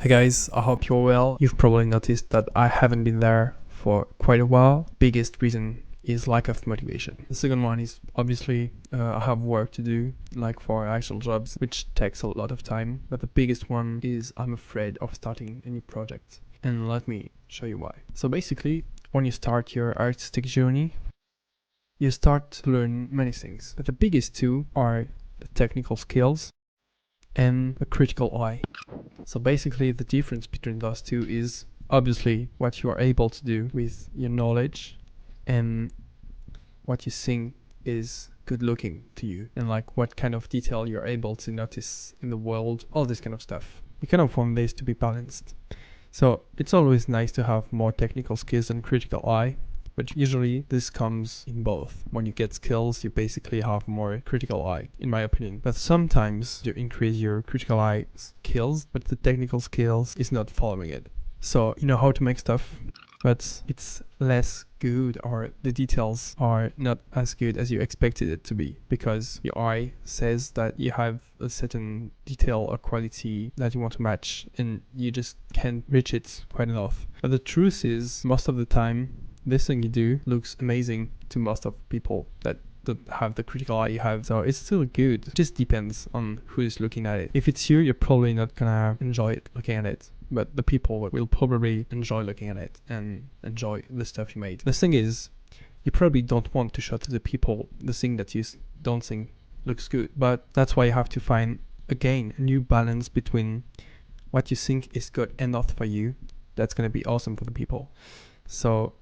Hey guys, I hope you're well. You've probably noticed that I haven't been there for quite a while. Biggest reason is lack of motivation. The second one is obviously I have work to do, like for actual jobs, which takes a lot of time. But the biggest one is I'm afraid of starting a new project. And let me show you why. So basically, when you start your artistic journey, you start to learn many things. But the biggest two are the technical skills and the critical eye. So basically the difference between those two is obviously what you are able to do with your knowledge and what you think is good looking to you, and like what kind of detail you're able to notice in the world, all this kind of stuff. You kind of want this to be balanced. So it's always nice to have more technical skills and critical eye, but usually this comes in both. When you get skills, you basically have more critical eye, in my opinion. But sometimes you increase your critical eye skills, but the technical skills is not following it. So you know how to make stuff, but it's less good, or the details are not as good as you expected it to be, because your eye says that you have a certain detail or quality that you want to match, and you just can't reach it quite enough. But the truth is, most of the time, this thing you do looks amazing to most of people that don't have the critical eye you have. So it's still good. It just depends on who is looking at it. If it's you, you're probably not gonna enjoy it looking at it, but the people will probably enjoy looking at it and enjoy the stuff you made. The thing is, you probably don't want to show to the people the thing that you don't think looks good, but that's why you have to find, again, a new balance between what you think is good enough for you, that's gonna be awesome for the people. So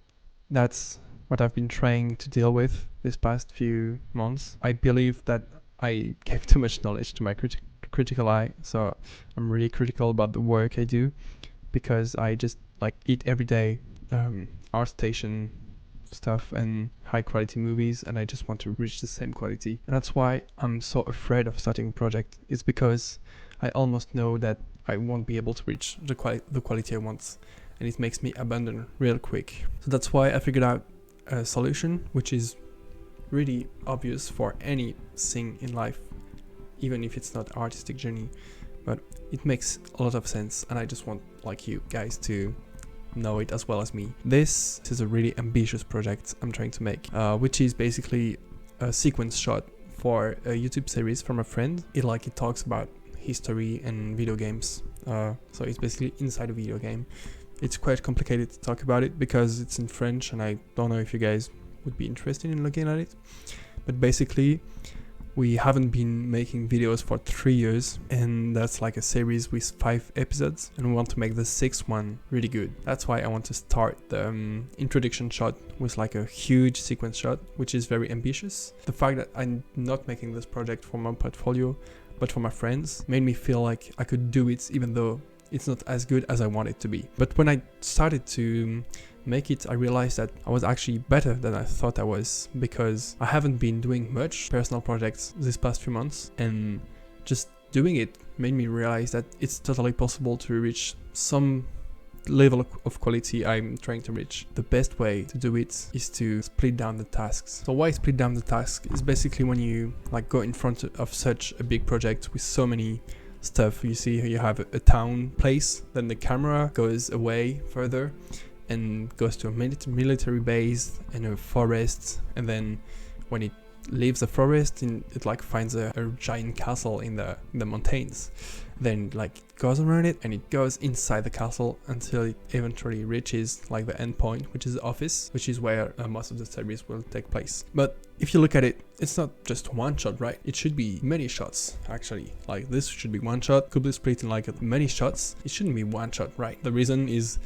that's what I've been trying to deal with this past few months. I believe that I gave too much knowledge to my critical eye, so I'm really critical about the work I do, because I just like eat every day art station stuff and high quality movies, and I just want to reach the same quality. And that's why I'm so afraid of starting a project. It's because I almost know that I won't be able to reach the quality I want, and it makes me abandon real quick. So that's why I figured out a solution which is really obvious for anything in life, even if it's not artistic journey, but it makes a lot of sense, and I just want like you guys to know it as well as me. This is a really ambitious project I'm trying to make, which is basically a sequence shot for a YouTube series from a friend. It talks about history and video games, so it's basically inside a video game. It's quite complicated to talk about it because it's in French, and I don't know if you guys would be interested in looking at it. But basically, we haven't been making videos for 3 years, and that's like a series with 5 episodes, and we want to make the 6th one really good. That's why I want to start the introduction shot with like a huge sequence shot, which is very ambitious. The fact that I'm not making this project for my portfolio, but for my friends, made me feel like I could do it, even though it's not as good as I want it to be. But when I started to make it, I realized that I was actually better than I thought I was, because I haven't been doing much personal projects this past few months, and just doing it made me realize that it's totally possible to reach some level of quality I'm trying to reach. The best way to do it is to split down the tasks. So why split down the task is basically when you like go in front of such a big project with so many stuff. You see you have a town place, then the camera goes away further and goes to a military base and a forest, and then when it leaves the forest, it like finds a giant castle in the mountains. Then like it goes around it and it goes inside the castle until it eventually reaches like the end point, which is the office, which is where most of the series will take place. But if you look at it, it's not just one shot, right? It should be many shots, actually. Like this should be one shot, could be split in like many shots. It shouldn't be one shot, right? The reason is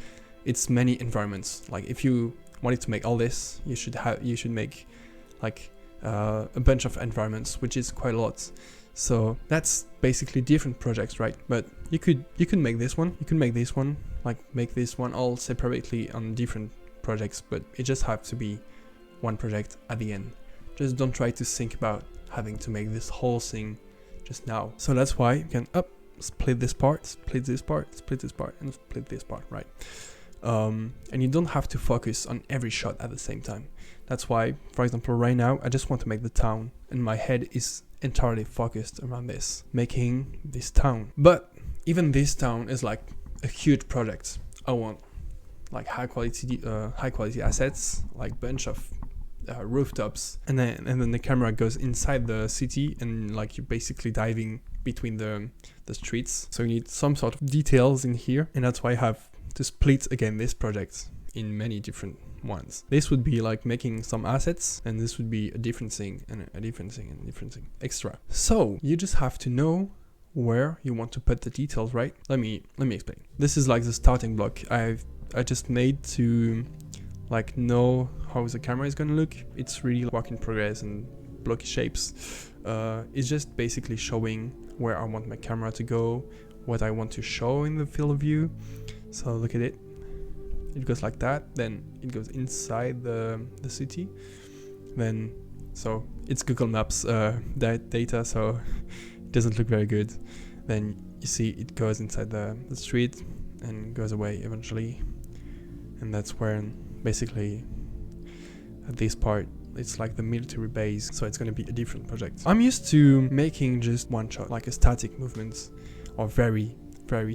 it's many environments. Like if you wanted to make all this, you should make like a bunch of environments, which is quite a lot. So that's basically different projects, right? But you could make this one, you can make this one, like make this one all separately on different projects, but it just has to be one project at the end. Just don't try to think about having to make this whole thing just now. So that's why you can split this part, split this part, split this part, and split this part, right? And you don't have to focus on every shot at the same time. That's why, for example, right now I just want to make the town, and my head is entirely focused around this, making this town. But even this town is like a huge project. I want like high quality assets, like bunch of rooftops, and then the camera goes inside the city, and like you're basically diving between the streets. So you need some sort of details in here, and that's why I have to split again this project in many different ones. This would be like making some assets, and this would be a different thing, and a different thing, and a different thing extra. So you just have to know where you want to put the details, right? Let me explain. This is like the starting block I just made to like know how the camera is gonna look. It's really work in progress and blocky shapes. It's just basically showing where I want my camera to go, what I want to show in the field of view. So look at it. It goes like that, then it goes inside the city. Then, so it's Google Maps data, so it doesn't look very good. Then you see it goes inside the street and goes away eventually. And that's where basically at this part it's like the military base, so it's going to be a different project. I'm used to making just one shot, like a static movements or very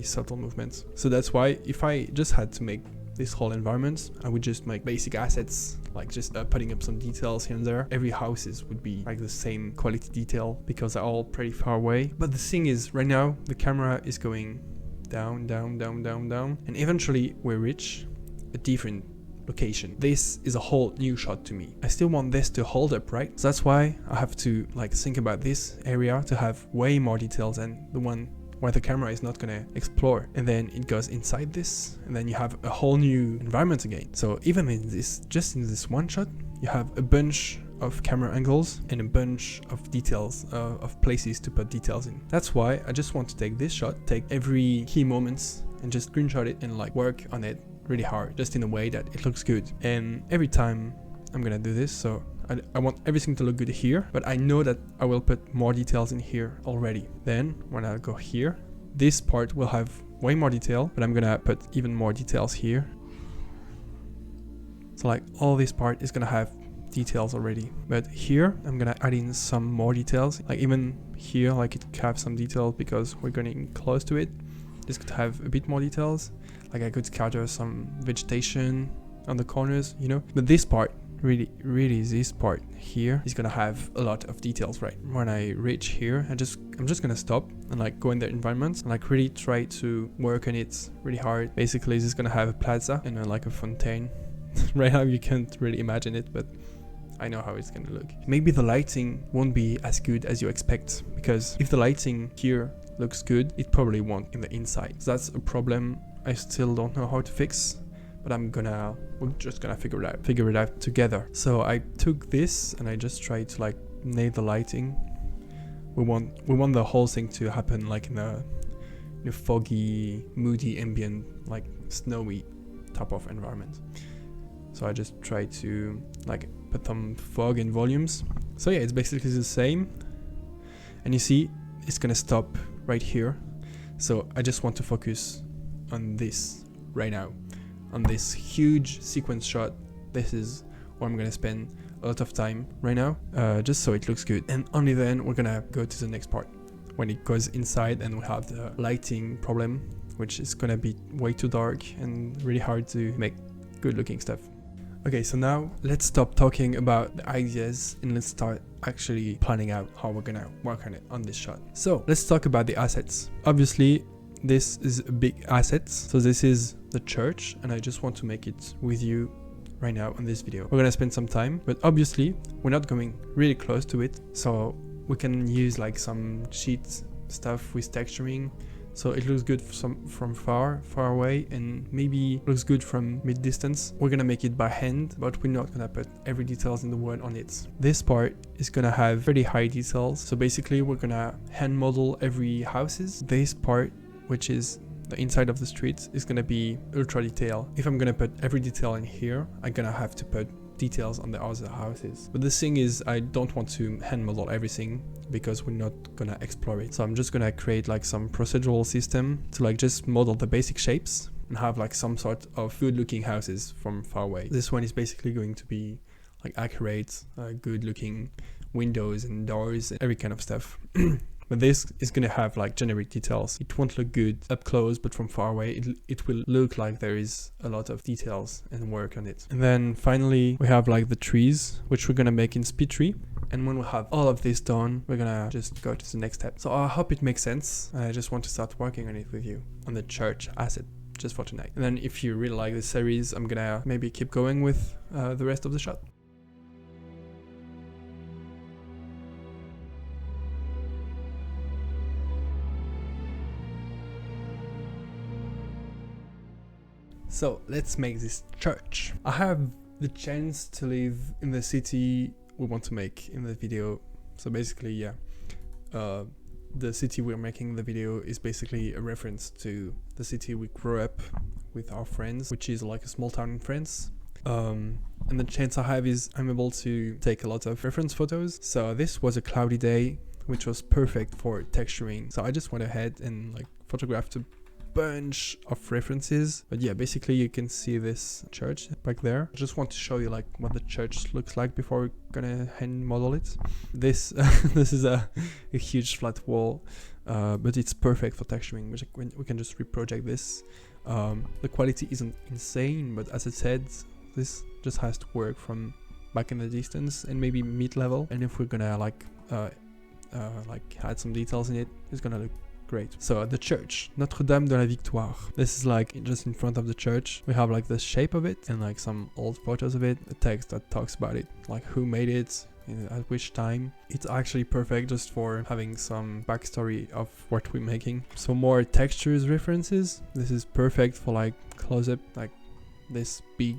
subtle movements. So that's why if I just had to make this whole environment, I would just make basic assets, like just putting up some details here and there. Every houses would be like the same quality detail because they're all pretty far away. But the thing is, right now the camera is going down, and eventually we reach a different location. This is a whole new shot to me. I still want this to hold up, right? So that's why I have to like think about this area to have way more details than the one where the camera is not gonna explore. And then it goes inside this, and then you have a whole new environment again. So even in this, just in this one shot, you have a bunch of camera angles and a bunch of details, of places to put details in. That's why I just want to take this shot, take every key moments and just screenshot it and like work on it really hard, just in a way that it looks good. And every time I'm gonna do this, so I want everything to look good here, but I know that I will put more details in here already. Then when I go here, this part will have way more detail, but I'm gonna put even more details here. So like all this part is gonna have details already, but here I'm gonna add in some more details. Like even here, like it could have some details because we're getting close to it. This could have a bit more details. Like I could scatter some vegetation on the corners, you know. But this part, really this part here is gonna have a lot of details, right? When I reach here, I'm just gonna stop and like go in the environment and like really try to work on it really hard. Basically, this is gonna have a plaza and like a fontaine. Right now you can't really imagine it, but I know how it's gonna look. Maybe the lighting won't be as good as you expect, because if the lighting here looks good, it probably won't in the inside. So that's a problem I still don't know how to fix, but we're just gonna figure it out together. So I took this and I just tried to like nail the lighting. We want the whole thing to happen like in a foggy, moody, ambient, like snowy type of environment. So I just tried to like put some fog and volumes. So yeah, it's basically the same. And you see, it's gonna stop right here. So I just want to focus on this right now, on this huge sequence shot. This is where I'm gonna spend a lot of time right now, just so it looks good. And only then we're gonna go to the next part, when it goes inside and we have the lighting problem, which is gonna be way too dark and really hard to make good looking stuff. Okay, so now let's stop talking about the ideas and let's start actually planning out how we're gonna work on it on this shot. So let's talk about the assets. Obviously, this is a big asset. So this is the church, and I just want to make it with you right now on this video. We're gonna spend some time, but obviously we're not going really close to it. So we can use like some cheat stuff with texturing. So it looks good from far away, and maybe looks good from mid distance. We're gonna make it by hand, but we're not gonna put every details in the world on it. This part is gonna have pretty high details. So basically we're gonna hand model every houses. This part, which is the inside of the street, is gonna be ultra detail. If I'm gonna put every detail in here, I'm gonna have to put details on the other houses. But the thing is, I don't want to hand model everything because we're not gonna explore it. So I'm just gonna create like some procedural system to like just model the basic shapes and have like some sort of good looking houses from far away. This one is basically going to be like accurate, good looking windows and doors and every kind of stuff. But this is gonna have like generic details. It won't look good up close, but from far away, it will look like there is a lot of details and work on it. And then finally, we have like the trees, which we're gonna make in speed tree. And when we have all of this done, we're gonna just go to the next step. So I hope it makes sense. I just want to start working on it with you on the church asset just for tonight. And then if you really like this series, I'm gonna maybe keep going with the rest of the shot. So let's make this church. I have the chance to live in the city we want to make in the video. So basically, yeah, the city we're making the video is basically a reference to the city we grew up with our friends, which is like a small town in France. And the chance I have is I'm able to take a lot of reference photos. So this was a cloudy day, which was perfect for texturing. So I just went ahead and like photographed a bunch of references. But yeah, basically you can see this church back there. I just want to show you like what the church looks like before we're gonna hand model it. This this is a huge flat wall, but it's perfect for texturing, which we can just reproject this. The quality isn't insane, but as I said, this just has to work from back in the distance and maybe mid-level. And if we're gonna like add some details in it, it's gonna look great. So the church, Notre-Dame de la Victoire. This is like just in front of the church. We have like the shape of it and like some old photos of it, a text that talks about it, like who made it, at which time. It's actually perfect just for having some backstory of what we're making. So more textures references. This is perfect for like close-up, like this big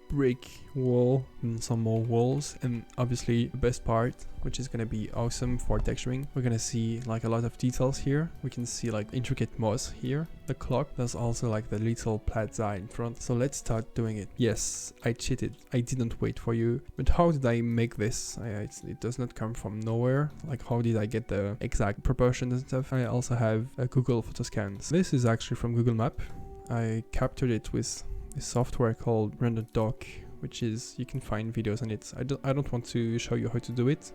brick wall and some more walls. And obviously the best part, which is gonna be awesome for texturing, we're gonna see like a lot of details here. We can see like intricate moss here, the clock. There's also like the little plaza in front. So let's start doing it. Yes, I cheated. I didn't wait for you. But how did I make this? It does not come from nowhere. Like how did I get the exact proportions and stuff? I also have a Google Photoscan. This is actually from Google Map. I captured it with a software called Render Doc, which is, you can find videos on it. I don't want to show you how to do it.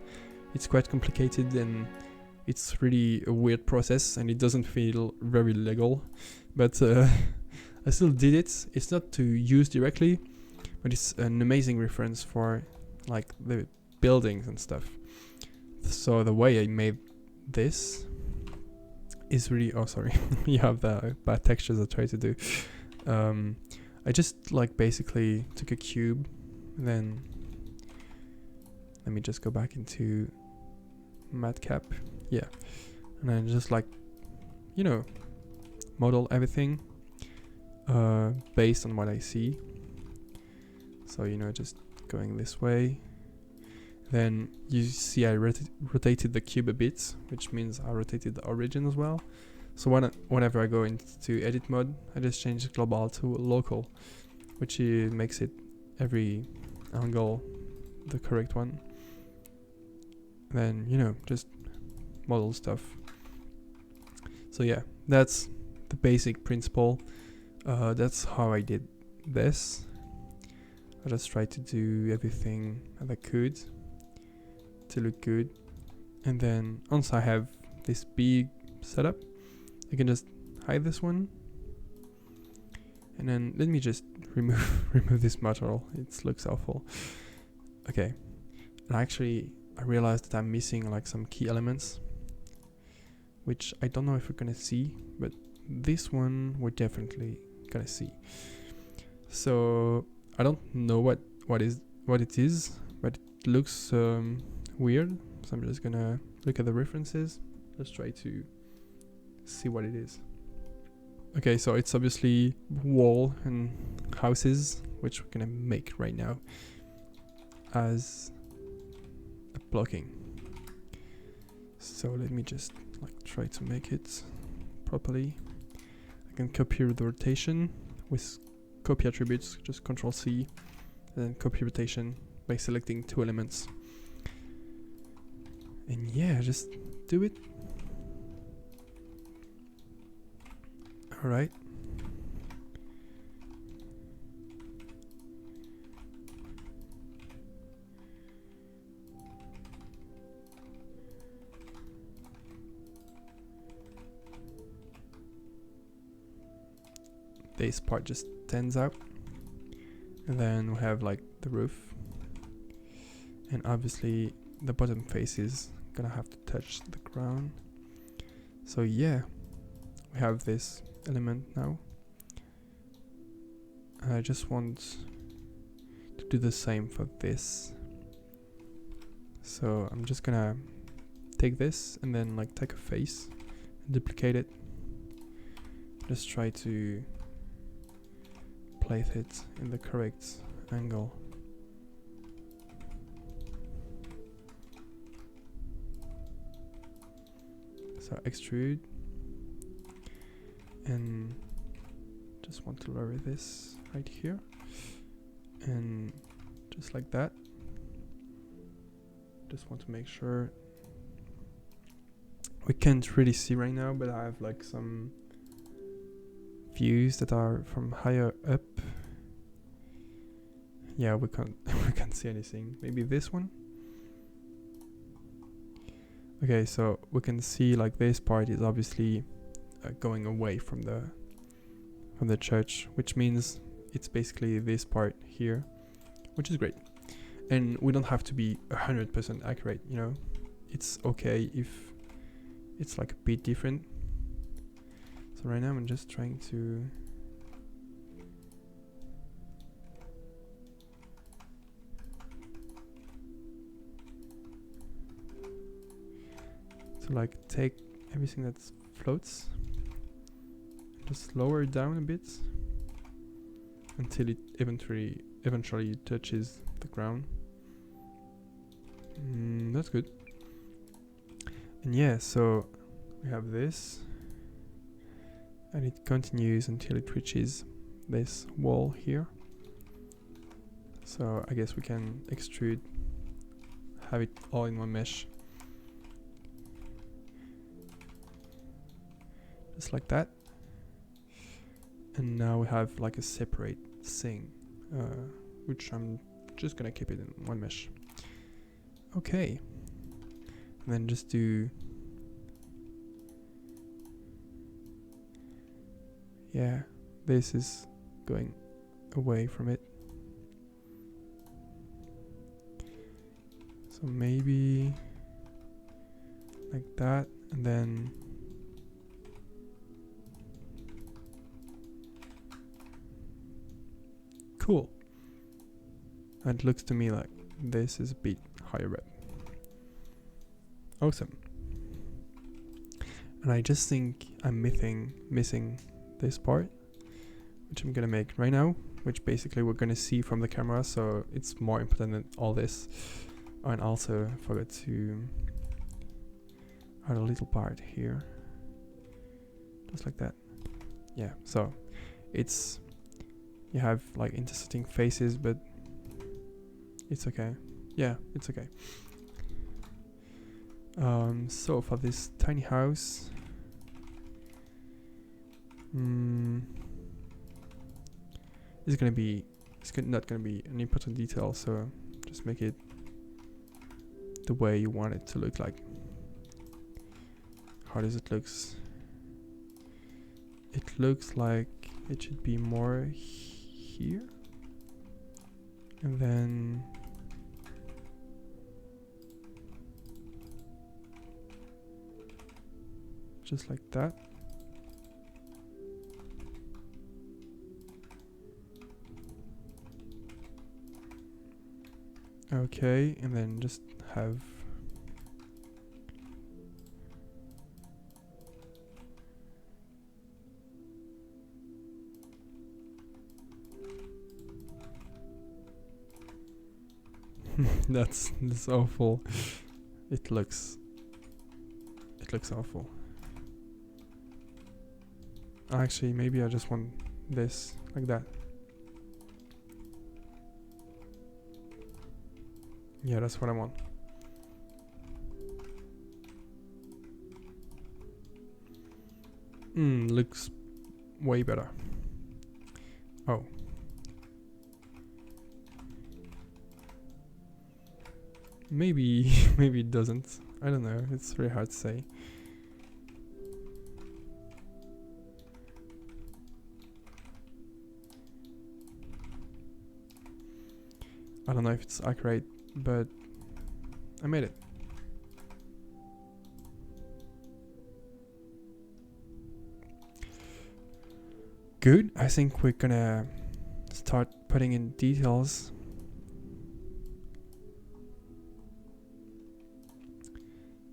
It's quite complicated and it's really a weird process and it doesn't feel very legal, but I still did it. It's not to use directly, but it's an amazing reference for like the buildings and stuff. So the way I made this is really, oh sorry, you have the bad textures I try to do. I just like basically took a cube, and then let me just go back into matcap, yeah, and then just like, you know, model everything based on what I see. So, you know, just going this way. Then you see I rotated the cube a bit, which means I rotated the origin as well. So whenever I go into edit mode, I just change global to local, which makes it every angle the correct one. Then, you know, just model stuff. So yeah, that's the basic principle. That's how I did this. I just tried to do everything that I could to look good. And then once I have this big setup, I can just hide this one, and then let me just remove this model. It looks awful. Okay, and actually I realized that I'm missing like some key elements, which I don't know if we're gonna see, but this one we're definitely gonna see. So I don't know what it is, but it looks weird. So I'm just gonna look at the references. Let's try to see what it is. Okay, so it's obviously wall and houses, which we're gonna make right now as a blocking. So let me just like try to make it properly. I can copy the rotation with copy attributes, just Control C, and then copy rotation by selecting two elements. And yeah, just do it. Alright. this part just stands out. And then we have like the roof. And obviously the bottom face is gonna have to touch the ground. So yeah, we have this element now. And I just want to do the same for this. So I'm just gonna take this and then like take a face and duplicate it. Just try to place it in the correct angle. So extrude, and just want to lower this right here, and just like that. Just want to make sure. We can't really see right now, but I have like some views that are from higher up. Yeah, we can't we can't see anything. Maybe this one. Okay, so we can see like this part is obviously going away from the church, which means it's basically this part here, which is great. And we don't have to be 100% accurate, you know. It's okay if it's like a bit different. So right now I'm just trying to like take everything that floats and just lower it down a bit until it eventually touches the ground. That's good. And yeah, so we have this, and it continues until it reaches this wall here. So I guess we can extrude, have it all in one mesh. Just like that. And now we have like a separate thing, which I'm just gonna keep it in one mesh. Okay. And then just do, yeah, this is going away from it. So maybe like that, and then cool. And it looks to me like this is a bit higher up. Awesome. And I just think I'm missing this part, which I'm gonna make right now, which basically we're gonna see from the camera, so it's more important than all this. Oh, and also I forgot to add a little part here. Just like that. Yeah, so it's, you have like intersecting faces, but it's okay. Yeah, it's okay. So for this tiny house, it's not gonna be an important detail, so just make it the way you want it to look like. How does it looks? It looks like it should be more here, and then just like that. Okay, and then just have that's awful. It looks awful. Actually, maybe I just want this like that. Yeah, that's what I want. Looks way better. Oh. Maybe maybe it doesn't. I don't know. It's very hard to say. I don't know if it's accurate, but I made it. Good. I think we're gonna start putting in details.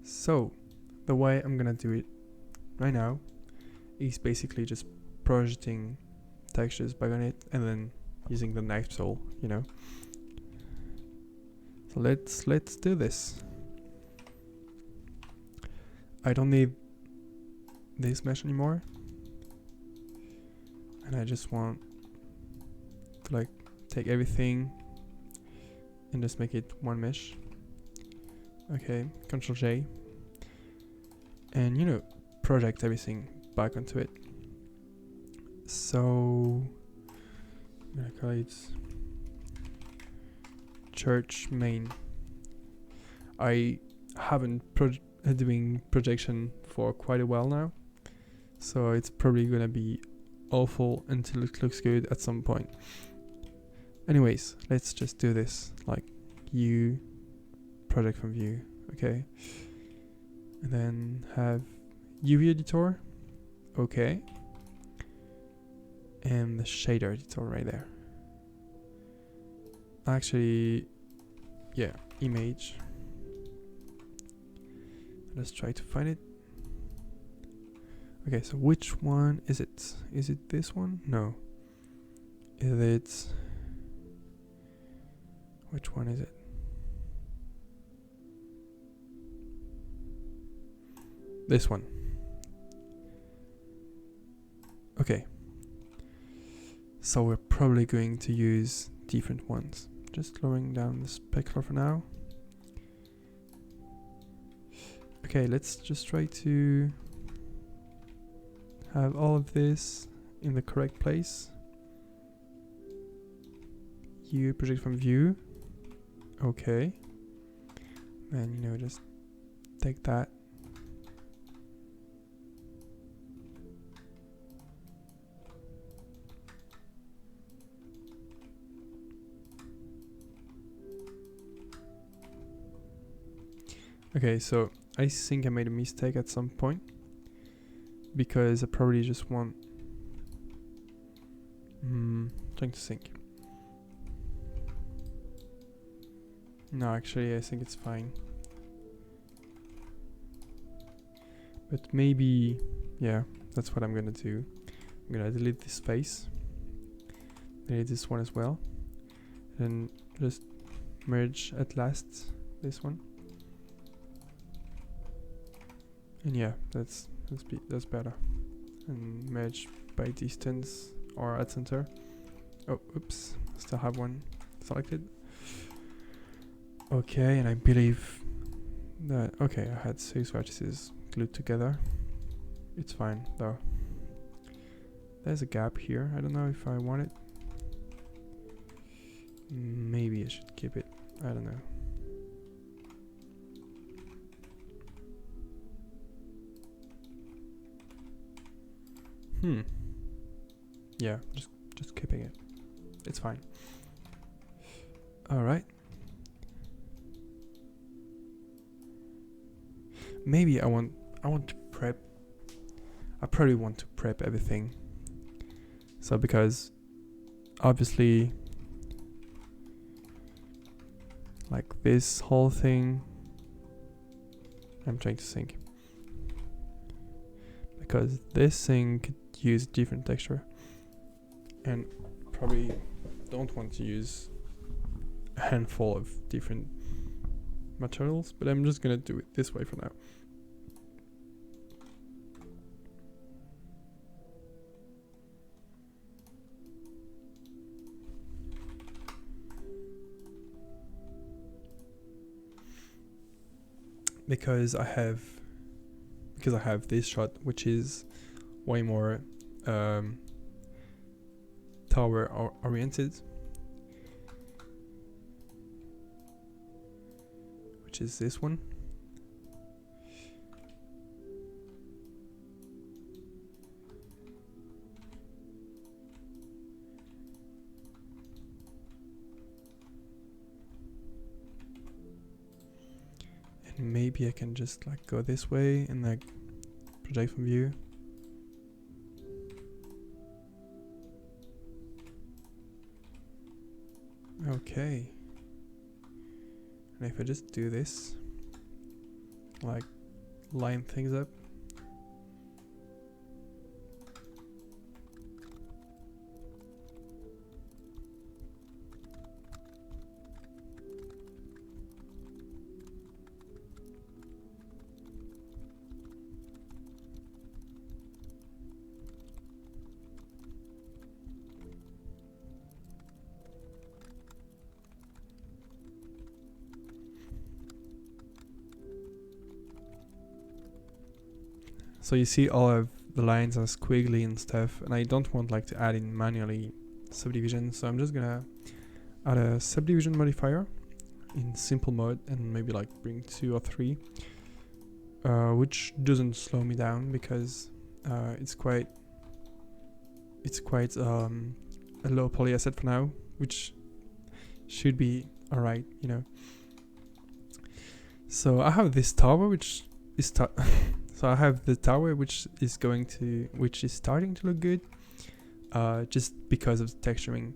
So, the way I'm gonna do it right now is basically just projecting textures back on it and then using the knife tool, you know. So let's do this. I don't need this mesh anymore, and I just want to like take everything and just make it one mesh. Okay, Ctrl J, and you know, project everything back onto it. So I'm gonna call it church main. I haven't doing projection for quite a while now, so it's probably gonna be awful until it looks good at some point. Anyways, let's just do this. Like, you project from view, okay, and then have UV editor, okay, and the shader editor right there. Actually, yeah, image. Let's try to find it. Okay, so which one is it? Is it this one? No. Is it... Which one is it? This one. Okay. So we're probably going to use different ones. Just lowering down the specular for now. Okay, let's just try to have all of this in the correct place. You project from view. Okay. And you know, just take that. Okay, so I think I made a mistake at some point, because I probably just want trying to think. No, actually I think it's fine. But maybe, yeah, that's what I'm gonna do. I'm gonna delete this space, delete this one as well, and just merge at last this one. And yeah, that's better. And merge by distance or at center. Oh, oops, still have one selected. Okay, and I believe that, okay, I had 6 vertices glued together. It's fine though. There's a gap here. I don't know if I want it. Maybe I should keep it. I don't know. Yeah, just keeping it. It's fine. All right. Maybe I want to prep. I probably want to prep everything. So because obviously, like this whole thing, I'm trying to think. Because this thing could use different texture, and probably don't want to use a handful of different materials, but I'm just gonna do it this way for now. Because I have this shot, which is way more tower oriented, which is this one. Maybe I can just like go this way and like project from view. Okay. And if I just do this, like line things up. So you see all of the lines are squiggly and stuff, and I don't want like to add in manually subdivision, so I'm just gonna add a subdivision modifier in simple mode and maybe like bring 2 or 3, which doesn't slow me down because it's quite a low poly asset for now, which should be alright, you know. So I have this tower which is so I have the tower which is starting to look good, just because of the texturing.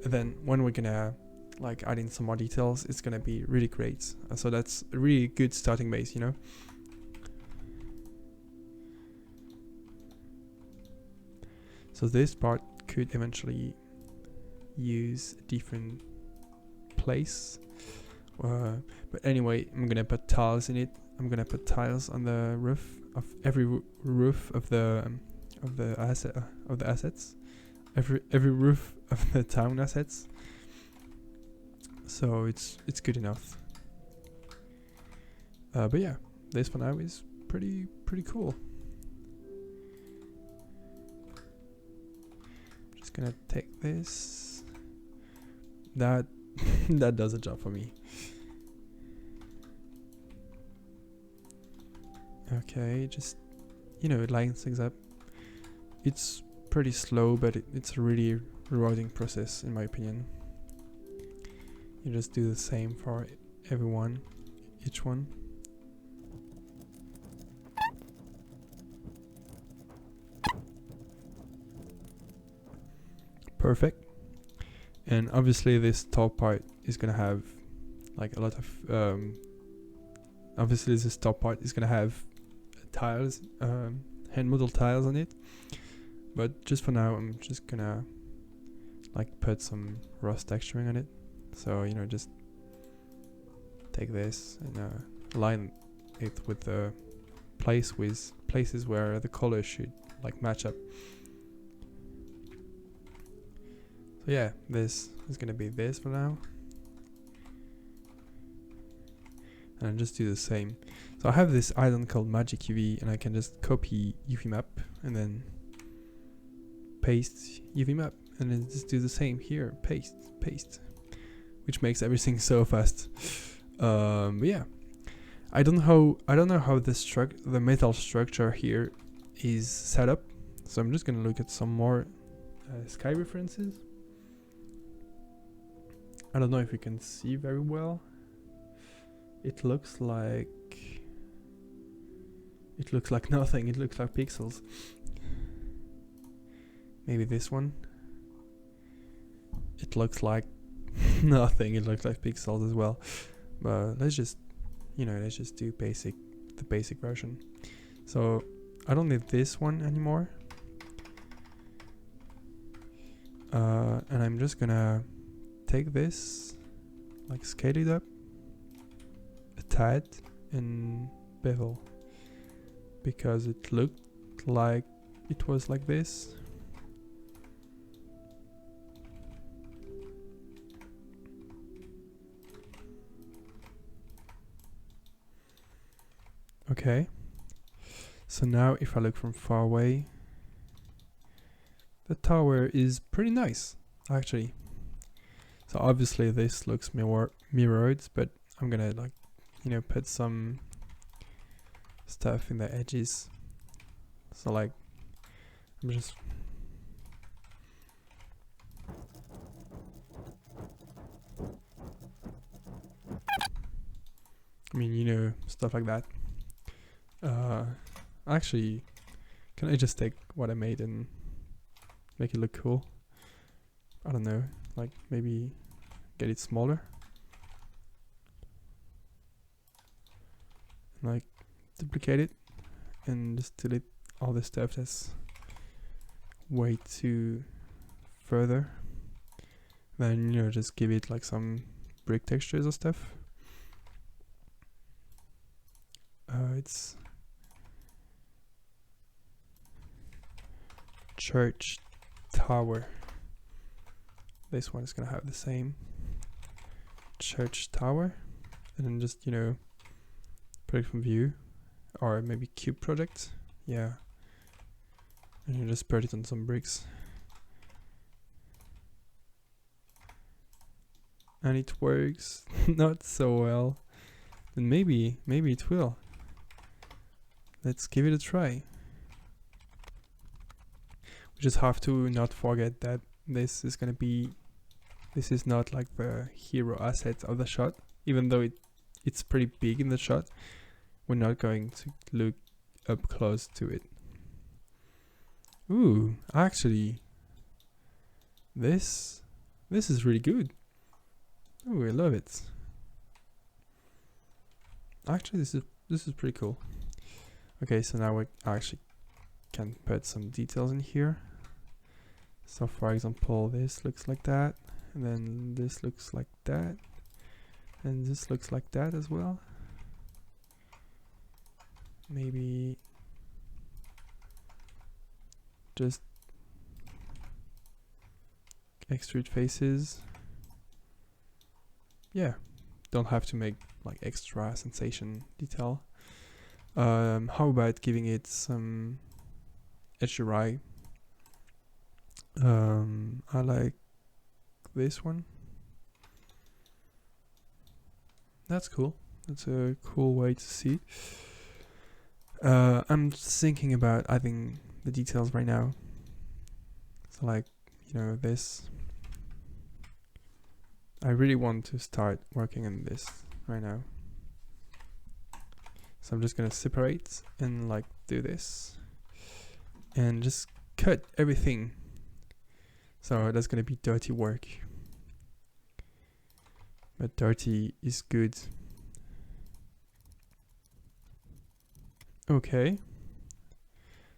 Then when we're gonna like add in some more details, it's gonna be really great. So that's a really good starting base, you know. So this part could eventually use a different place, but anyway, I'm gonna put tiles in it. I'm gonna put tiles on the roof of every roof of the assets, every roof of the town assets. So it's good enough. But yeah, this for now is pretty cool. Just gonna take this. That that does a job for me. Okay, just, you know, it lines things up. It's pretty slow, but it's a really rewarding process in my opinion. You just do the same for each one. Perfect. And obviously this top part is gonna have like a lot of obviously this top part is gonna have tiles, hand model tiles on it, but just for now I'm just gonna like put some rust texturing on it. So, you know, just take this and line it with the places where the color should like match up. So yeah, this is gonna be this for now, and I'll just do the same. So I have this icon called Magic UV, and I can just copy UV map and then paste UV map, and then just do the same here, paste, which makes everything so fast. But yeah, I don't know how the metal structure here is set up, so I'm just gonna look at some more sky references. I don't know if you can see very well. It looks like nothing. It looks like pixels. Maybe this one. It looks like nothing. It looks like pixels as well. But let's just do the basic version. So I don't need this one anymore. And I'm just gonna take this, like scale it up a tad and bevel, because it looked like it was like this. Okay, so now if I look from far away, the tower is pretty nice actually. So obviously this looks mirrored, but I'm gonna like, you know, put some stuff in the edges. So like I'm mean, you know, stuff like that. Actually, can I just take what I made and make it look cool? I don't know, like maybe get it smaller. Like duplicate it and just delete all the stuff that's way too further. Then, you know, just give it like some brick textures or stuff. It's church tower. This one is gonna have the same church tower, and then just, you know, put it from view, or maybe cube project. Yeah, and you just put it on some bricks, and it works. Not so well, then maybe it will. Let's give it a try. We just have to not forget that this is not like the hero asset of the shot, even though it's pretty big in the shot. We're not going to look up close to it. Ooh, actually, this is really good. Ooh, I love it. Actually, this is pretty cool. Okay, so now we actually can put some details in here. So for example, this looks like that, and then this looks like that, and this looks like that as well. Maybe just extrude faces. Yeah, don't have to make like extra sensation detail. How about giving it some HDRI? I like this one. That's cool. That's a cool way to see. I'm thinking about adding the details right now. So like, you know, this. I really want to start working on this right now. So I'm just gonna separate and like do this and just cut everything. So that's gonna be dirty work, but dirty is good. Okay,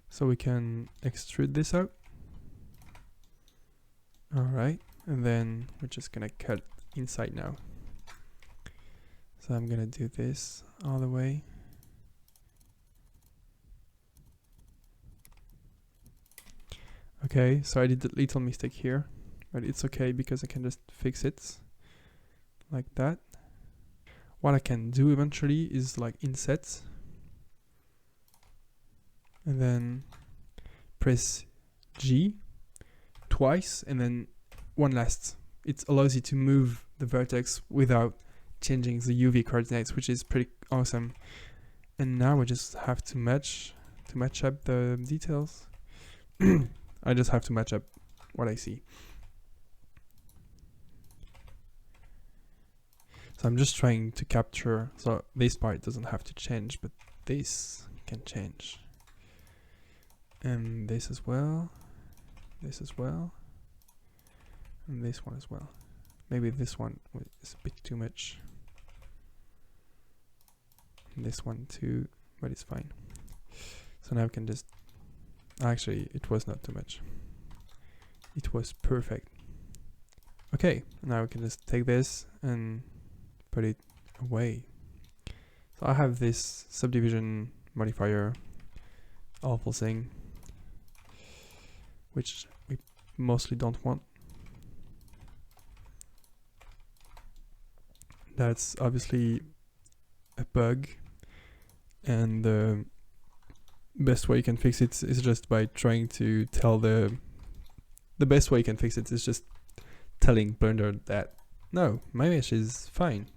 so we can extrude this out. All right, and then we're just gonna cut inside now. So I'm gonna do this all the way. Okay, so I did a little mistake here, but it's okay because I can just fix it like that. What I can do eventually is like inset, and then press G twice, and then one last. It allows you to move the vertex without changing the UV coordinates, which is pretty awesome. And now we just have to match up the details. I just have to match up what I see. So I'm just trying to capture, so this part doesn't have to change, but this can change. And this as well, and this one as well. Maybe this one is a bit too much. And this one too, but it's fine. So now we can just, actually it was not too much. It was perfect. Okay, now we can just take this and put it away. So I have this subdivision modifier, awful thing, which we mostly don't want. That's obviously a bug, and the best way you can fix it is just by trying to tell the best way you can fix it is just telling Blender that no, my mesh is fine.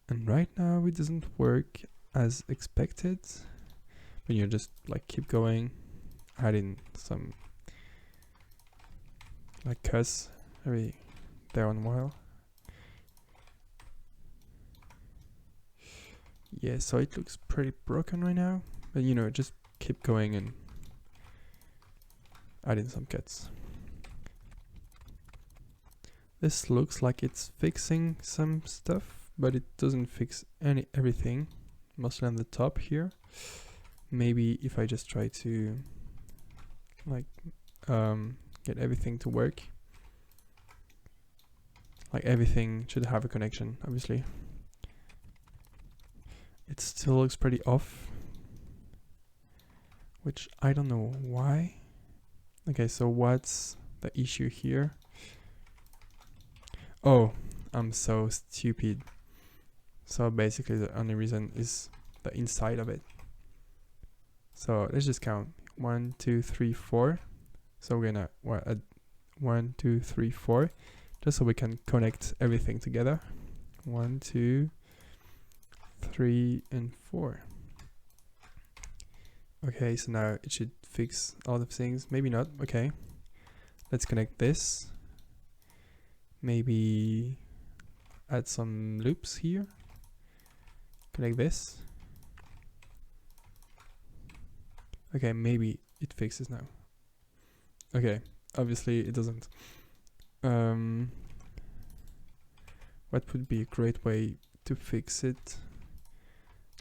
And right now it doesn't work as expected, but you just like keep going, add in some like cuts every there on a while. Yeah, so it looks pretty broken right now, but you know, just keep going and add in some cuts. This looks like it's fixing some stuff, but it doesn't fix everything, mostly on the top here. Maybe if I just try to like get everything to work, like everything should have a connection, obviously. It still looks pretty off, which I don't know why. Okay, so what's the issue here? Oh, I'm so stupid. So basically the only reason is the inside of it. So let's just count 1, 2, 3, 4. So we're gonna add 1, 2, 3, 4, just so we can connect everything together. 1, 2, 3, and 4. Okay, so now it should fix all the things. Maybe not. Okay, let's connect this. Maybe add some loops here. Connect this. Okay, maybe it fixes now. Okay, obviously it doesn't. What would be a great way to fix it?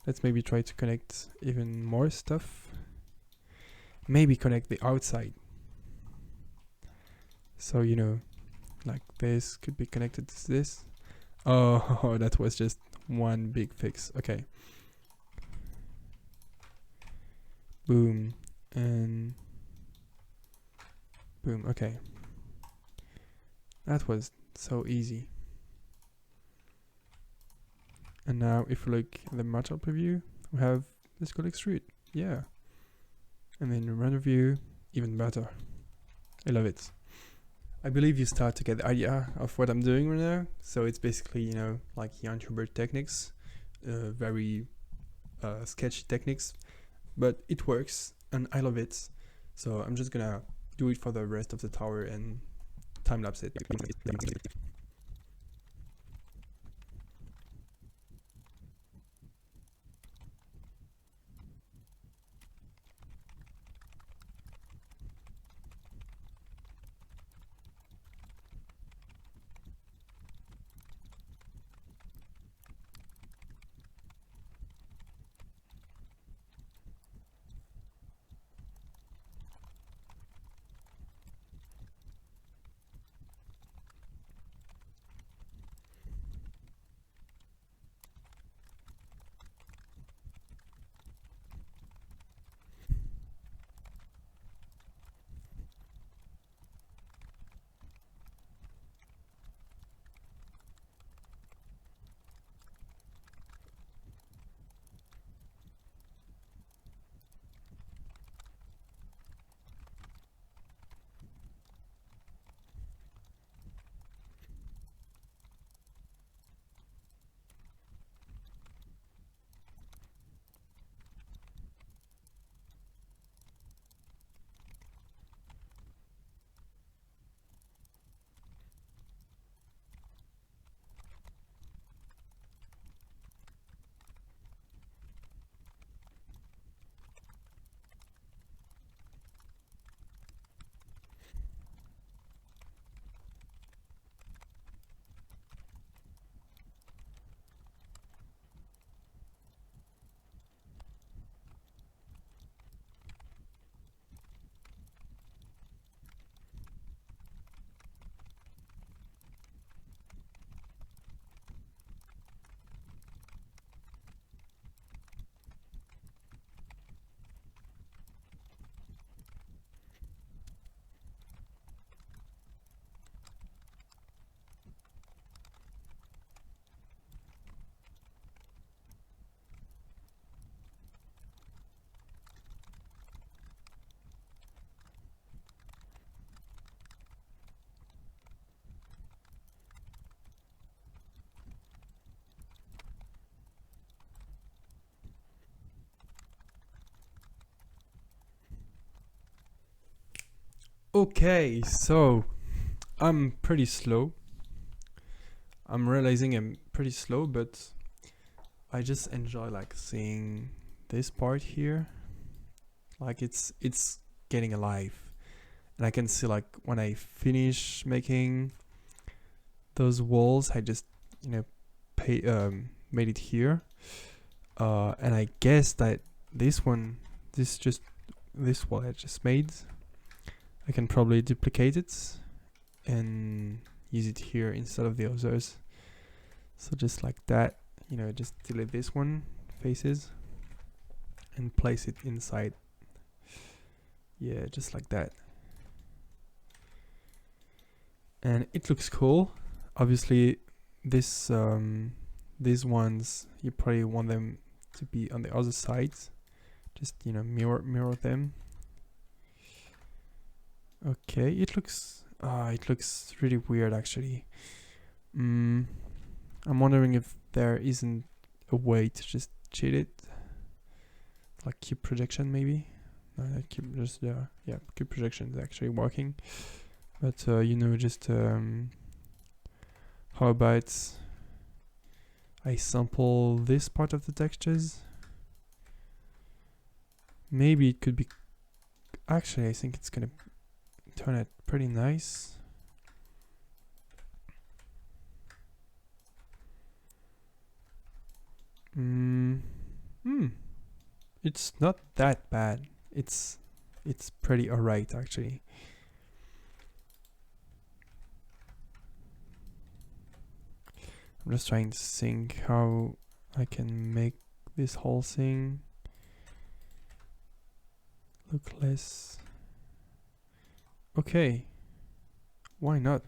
Let's maybe try to connect even more stuff. Maybe connect the outside. So, you know, like this could be connected to this. Oh, that was just one big fix. Okay. Boom. And boom. Okay. That was so easy. And now if we look at the material preview, we have this cool extrude. Yeah. And then the render view, even better. I love it. I believe you start to get the idea of what I'm doing right now. So it's basically, you know, like YouTuber techniques, very sketchy techniques, but it works and I love it. So I'm just gonna do it for the rest of the tower and time lapse it. Okay, so I'm pretty slow. I'm realizing I'm pretty slow, but I just enjoy like seeing this part here, like it's getting alive, and I can see like when I finish making those walls, I just made it here, and I guess that this one, this wall I just made, I can probably duplicate it and use it here instead of the others. So just like that, just delete this one faces and place it inside. Yeah, just like that. And it looks cool. Obviously, these ones, you probably want them to be on the other sides. Just mirror them. Okay, it looks really weird actually. I'm wondering if there isn't a way to just cheat it, like cube projection maybe. No, that cube just yeah, cube projection is actually working. But just how about I sample this part of the textures? Maybe it could be. Actually, I think it's gonna turn it pretty nice. It's not that bad. It's pretty alright actually. I'm just trying to think how I can make this whole thing look less. Okay, why not?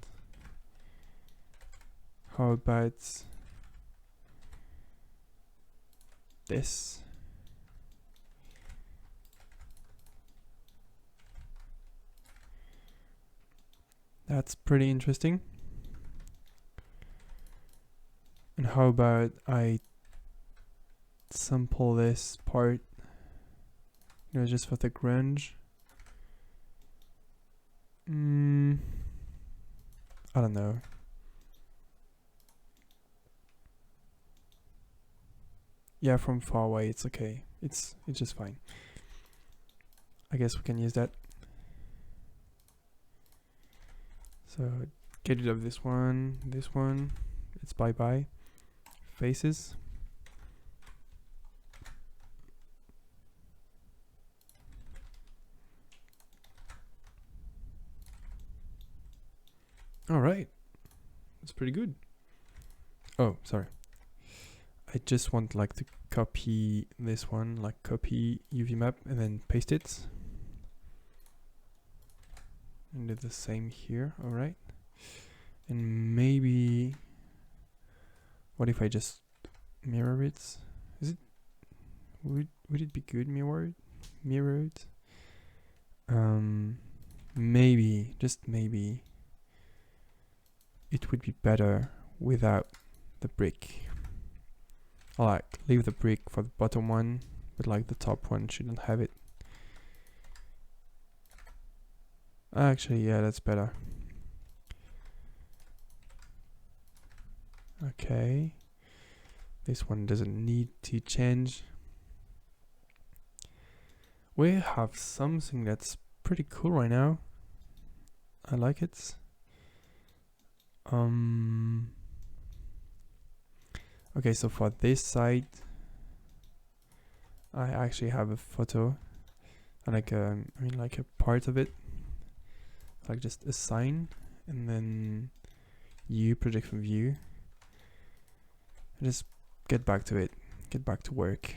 How about this? That's pretty interesting. And how about I sample this part, just for the grunge? I don't know. Yeah, from far away it's okay. It's just fine. I guess we can use that. So get rid of this one, it's bye-bye. Faces. All right, that's pretty good. Oh, sorry. I just want like to copy this one, like copy UV map and then paste it. And do the same here, all right. And maybe, what if I just mirror it? Is it, would it be good mirrored? Maybe, just maybe, it would be better without the brick. I'll like leave the brick for the bottom one, but like the top one shouldn't have it. Actually, yeah, that's better. Okay, this one doesn't need to change. We have something that's pretty cool right now. I like it. Okay, so for this side, I actually have a photo, and like like a part of it, like just a sign, and then you project from view. And just get back to it, get back to work.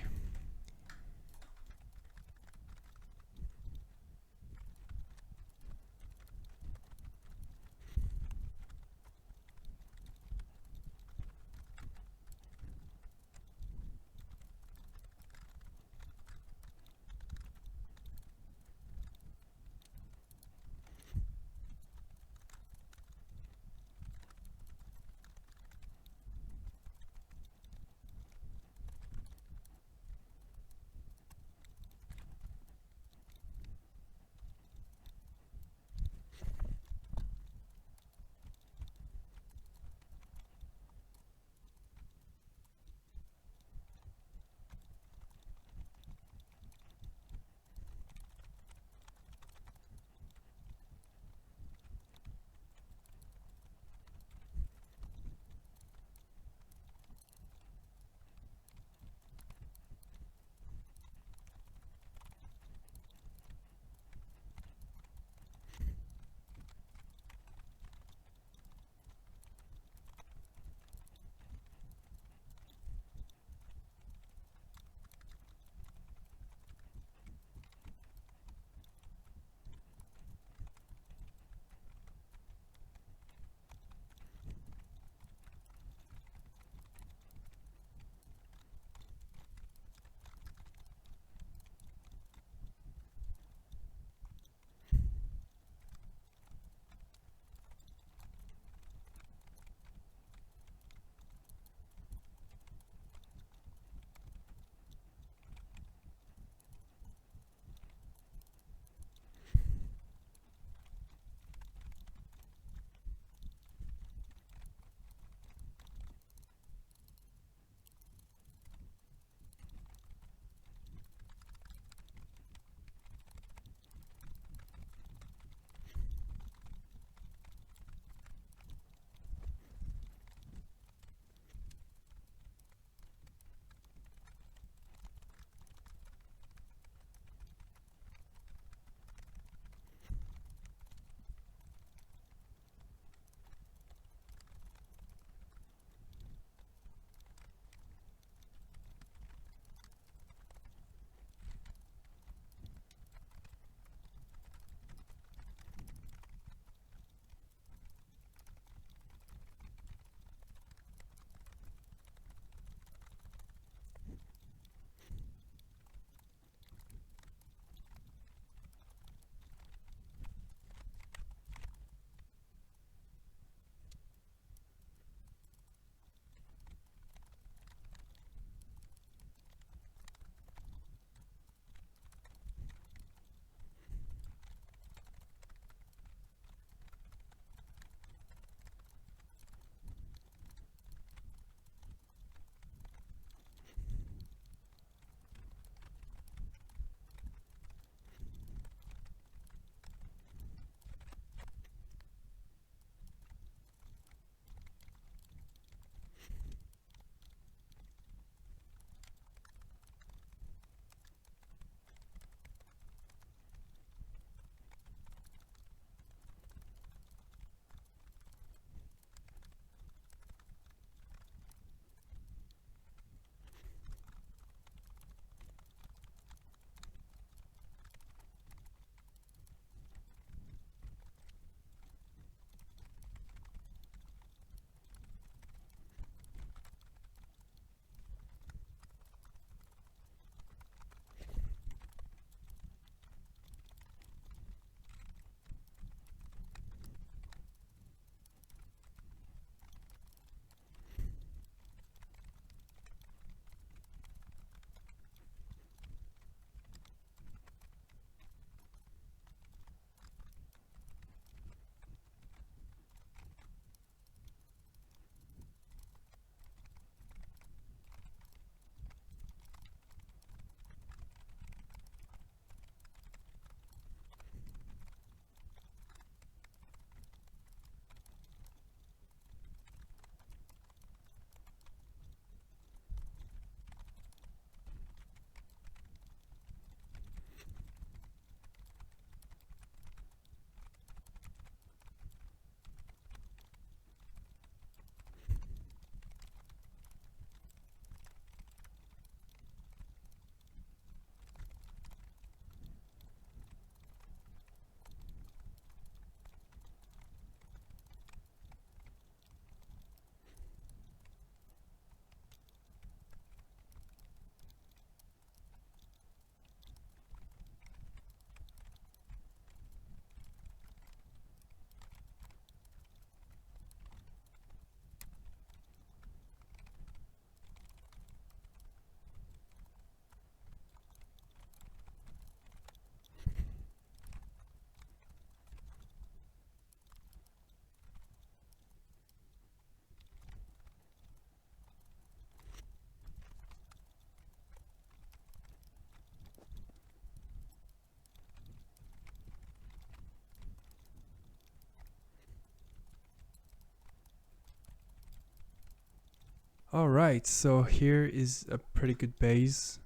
Alright, so here is a pretty good base.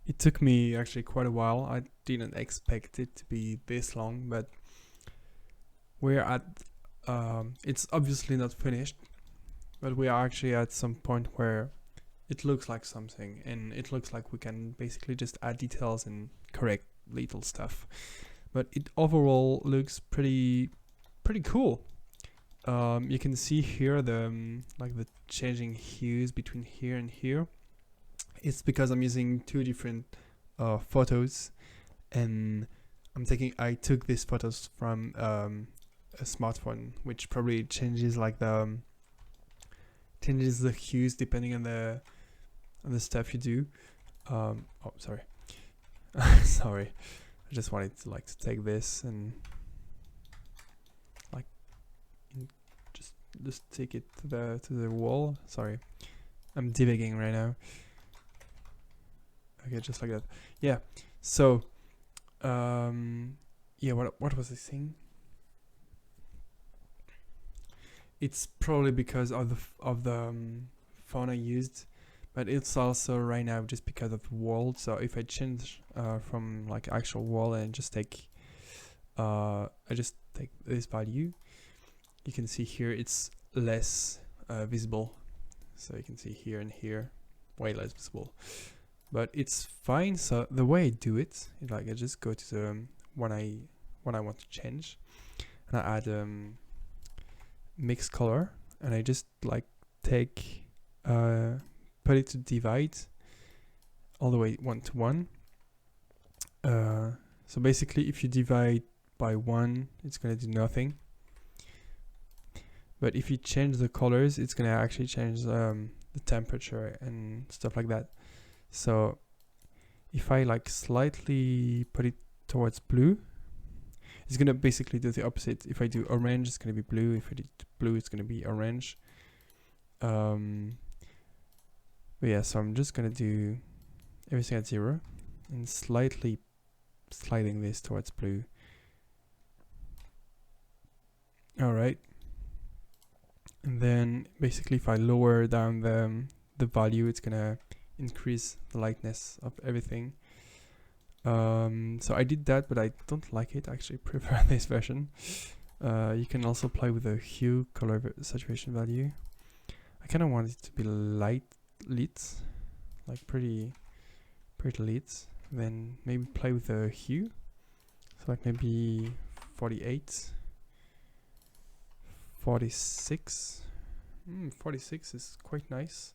It took me actually quite a while. I didn't expect it to be this long, but we're at, it's obviously not finished, but we are actually at some point where it looks like something, and it looks like we can basically just add details and correct little stuff. But it overall looks pretty cool. You can see here the like the changing hues between here and here. It's because I'm using two different photos, and I took these photos from a smartphone, which probably changes like the changes the hues depending on the stuff you do. Oh, sorry. Sorry, I just wanted to like to take this and like just take it to the wall. Sorry, I'm debugging right now. Okay, just like that. Yeah. So, yeah. What was I saying? It's probably because of the phone I used, but it's also right now just because of the world. So if I change from like actual wall and just take I just take this value, you can see here it's less visible. So you can see here and here, way less visible. But it's fine. So the way I do it is like I just go to the when I want to change, and I add mix color, and I just like take put it to divide all the way 1 to 1. So basically, if you divide by 1, it's gonna do nothing. But if you change the colors, it's gonna actually change the temperature and stuff like that. So if I like slightly put it towards blue, it's gonna basically do the opposite. If I do orange, it's gonna be blue. If I do blue, it's gonna be orange. But yeah, so I'm just gonna do everything at 0 and slightly sliding this towards blue. Alright. And then basically if I lower down the value, it's gonna increase the lightness of everything. So I did that, but I don't like it. I actually prefer this version. You can also play with the hue, color, saturation value. I kind of want it to be lit, like pretty lit. Then maybe play with the hue. So like maybe 48, 46. 46 is quite nice.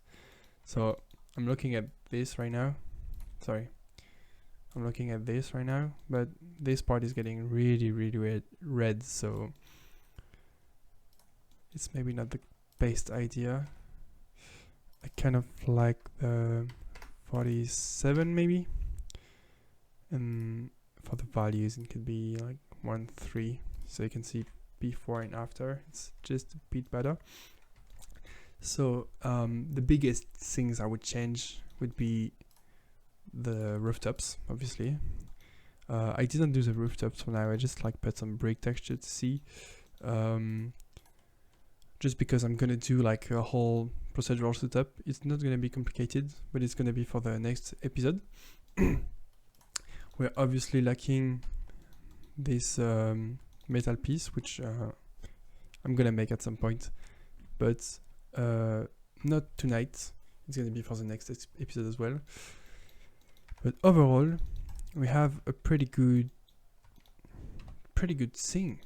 So I'm looking at this right now. Sorry. I'm looking at this right now, but this part is getting really red, so it's maybe not the best idea. I kind of like the 47 maybe, and for the values it could be like 1, 3, so you can see before and after. It's just a bit better. So the biggest things I would change would be the rooftops, obviously. I didn't do the rooftops for now. I just like put some brick texture to see, just because I'm gonna do like a whole procedural setup. It's not gonna be complicated, but it's gonna be for the next episode. We're obviously lacking this metal piece, which I'm gonna make at some point, but not tonight. It's gonna be for the next episode as well. But overall, we have a pretty good thing,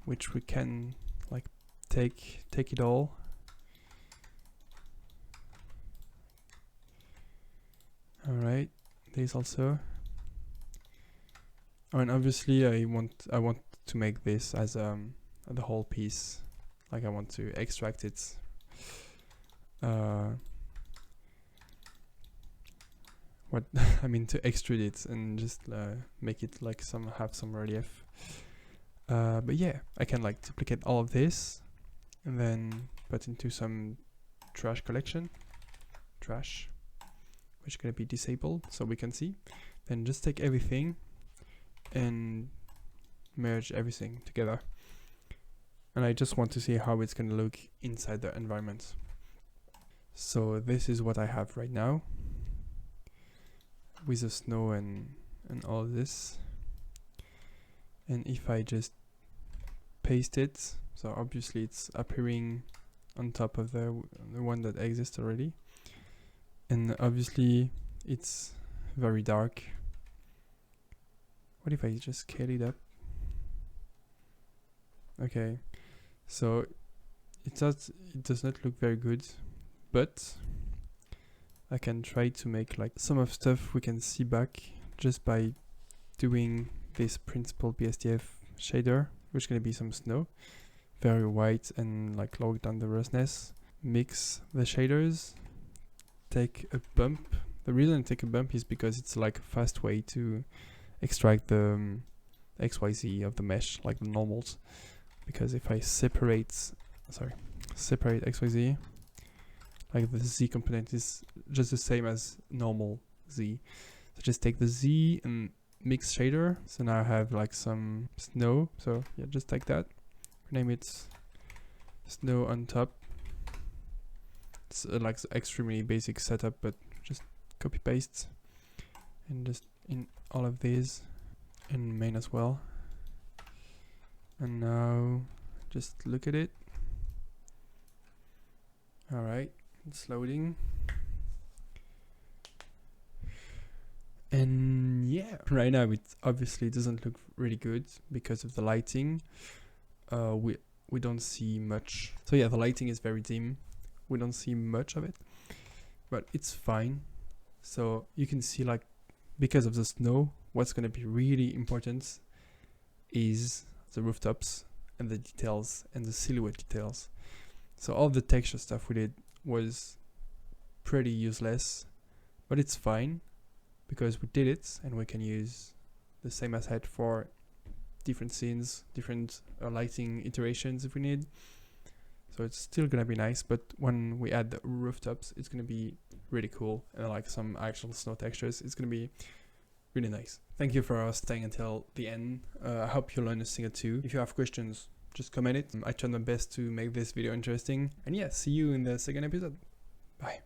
which we can like take it all. All right, this also. Oh, and obviously, I want to make this as the whole piece. Like I want to extract it. What I mean, to extrude it and just make it like have some relief. But yeah, I can like duplicate all of this and then put into some trash collection, which is gonna be disabled so we can see. Then just take everything and merge everything together. And I just want to see how it's gonna look inside the environment. So this is what I have right now with the snow and all this. And if I just paste it, so obviously it's appearing on top of the one that exists already, and obviously it's very dark. What if I just scale it up? Okay, so it does not look very good, but I can try to make like some of stuff we can see back just by doing this principal BSDF shader, which is going to be some snow, very white, and like lower down the roughness. Mix the shaders, take a bump. The reason I take a bump is because it's like a fast way to extract the XYZ of the mesh, like the normals. Because if I separate XYZ, like the Z component is just the same as normal Z. So just take the Z and mix shader. So now I have like some snow. So yeah, just take that, rename it snow on top. It's like extremely basic setup, but just copy paste and just in all of these and main as well. And now just look at it. All right, it's loading. And yeah, right now it obviously doesn't look really good because of the lighting. We don't see much. So yeah, the lighting is very dim. We don't see much of it, but it's fine. So you can see, like, because of the snow, what's going to be really important is the rooftops and the details and the silhouette details. So all the texture stuff we did was pretty useless, but it's fine because we did it, and we can use the same asset for different scenes, different lighting iterations if we need. So it's still gonna be nice, but when we add the rooftops, it's gonna be really cool, and like some actual snow textures, it's gonna be really nice. Thank you for staying until the end. I hope you learned a thing or two. If you have questions, just comment it. I try my best to make this video interesting. And yeah, see you in the second episode. Bye.